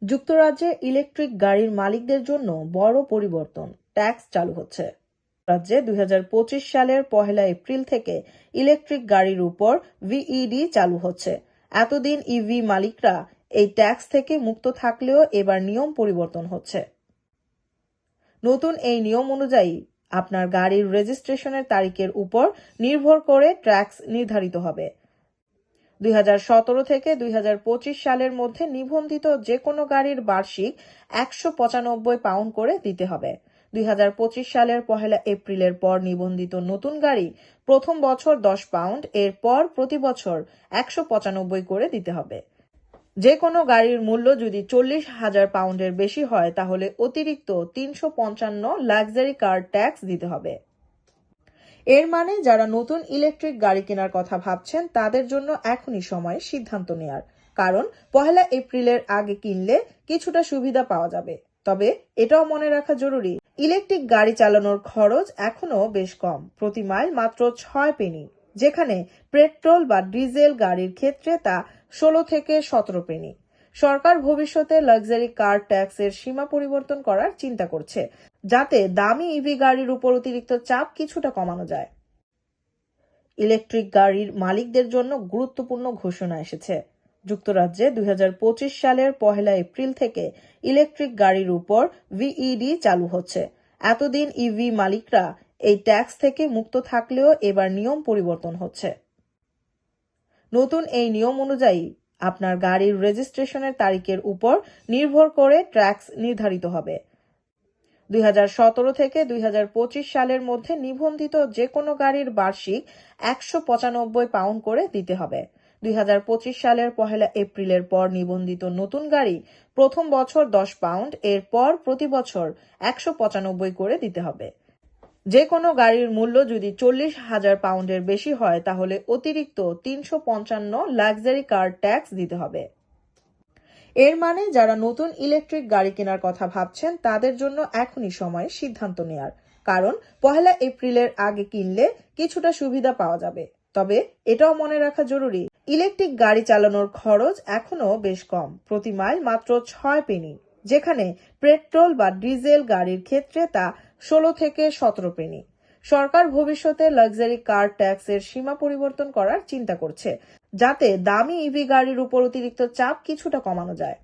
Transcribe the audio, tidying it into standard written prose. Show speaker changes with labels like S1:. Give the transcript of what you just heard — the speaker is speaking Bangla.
S1: যুক্তরাজ্যে ইলেকট্রিক গাড়ির মালিকদের জন্য বড় পরিবর্তন, ট্যাক্স চালু হচ্ছে। রাজ্যে 2025 সালের 1 এপ্রিল থেকে ইলেকট্রিক গাড়ির উপর ভিইডি চালু হচ্ছে। এতদিন ইভি মালিকরা এই ট্যাক্স থেকে মুক্ত থাকলেও এবার নিয়ম পরিবর্তন হচ্ছে। নতুন এই নিয়ম অনুযায়ী আপনার গাড়ির রেজিস্ট্রেশনের তারিখের উপর নির্ভর করে ট্যাক্স নির্ধারিত হবে। 2017 থেকে 2025 সালের মধ্যে নিবন্ধিত যে কোনো গাড়ির বার্ষিক 195 পাউন্ড করে দিতে হবে। 2025 সালের 1 এপ্রিলের পর নিবন্ধিত নতুন গাড়ি প্রথম বছর 10 পাউন্ড, এরপর প্রতি বছর 195 করে দিতে হবে। যে কোনো গাড়ির মূল্য যদি 40,000 পাউন্ডের বেশি হয় তাহলে অতিরিক্ত 355 লাক্সারি কার ট্যাক্স দিতে হবে। এর মানে যারা নতুন ইলেকট্রিক গাড়ি কেনার কথা ভাবছেন তাদের জন্য এখনই সময় সিদ্ধান্ত নেয়ার, কারণ 1 এপ্রিলের আগে কিনলে কিছুটা সুবিধা পাওয়া যাবে। তবে এটাও মনে রাখা জরুরি, ইলেকট্রিক গাড়ি চালানোর খরচ এখনো বেশ কম, প্রতি মাইল মাত্র 6 পেনি, যেখানে পেট্রোল বা ডিজেল গাড়ির ক্ষেত্রে তা 16 থেকে 17 পেনি। সরকার ভবিষ্যতে লাক্সারি কার ট্যাক্সের সীমা পরিবর্তন করার চিন্তা করছে, যাতে দামি ইভি গাড়ির উপর অতিরিক্ত চাপ কিছুটা কমানো যায়। ইলেকট্রিক গাড়ির মালিকদের জন্য গুরুত্বপূর্ণ ঘোষণা এসেছে। যুক্তরাজ্যে 2025 সালের 1 এপ্রিল থেকে ইলেকট্রিক গাড়ির উপর ভিইডি চালু হচ্ছে। এতদিন ইভি মালিকরা এই ট্যাক্স থেকে মুক্ত থাকলেও এবার নিয়ম পরিবর্তন হচ্ছে। নতুন এই নিয়ম অনুযায়ী আপনার গাড়ির রেজিস্ট্রেশনের তারিখের উপর নির্ভর করে ট্যাক্স নির্ধারিত হবে। 2017 থেকে 2025 সালের মধ্যে নিবন্ধিত যে কোনো গাড়ির বার্ষিক 195 পাউন্ড করে দিতে হবে। 2025 সালের 1 এপ্রিলের পর নিবন্ধিত নতুন গাড়ি প্রথম বছর 10 পাউন্ড, এরপর প্রতি বছর 195 করে দিতে হবে। যে কোনো গাড়ির মূল্য যদি 40,000 পাউন্ডের বেশি হয় তাহলে অতিরিক্ত 355 লাক্সারি কার ট্যাক্স দিতে হবে। এর মানে যারা নতুন ইলেকট্রিক গাড়ি কেনার কথা ভাবছেন তাদের জন্য এখনই সময় সিদ্ধান্ত নেয়ার, কারণ 1 এপ্রিলের আগে কিনলে কিছুটা সুবিধা পাওয়া যাবে। তবে এটাও মনে রাখা জরুরি, ইলেকট্রিক গাড়ি চালানোর খরচ এখনো বেশ কম, প্রতি মাইল মাত্র 6 পেনি, যেখানে পেট্রোল বা ডিজেল গাড়ির ক্ষেত্রে তা 16 থেকে 17 পেনি। সরকার ভবিষ্যতে লাক্সারি কার ট্যাক্সের সীমা পরিবর্তন করার চিন্তা করছে, যাতে দামি ইভি গাড়ির উপর অতিরিক্ত চাপ কিছুটা কমানো যায়।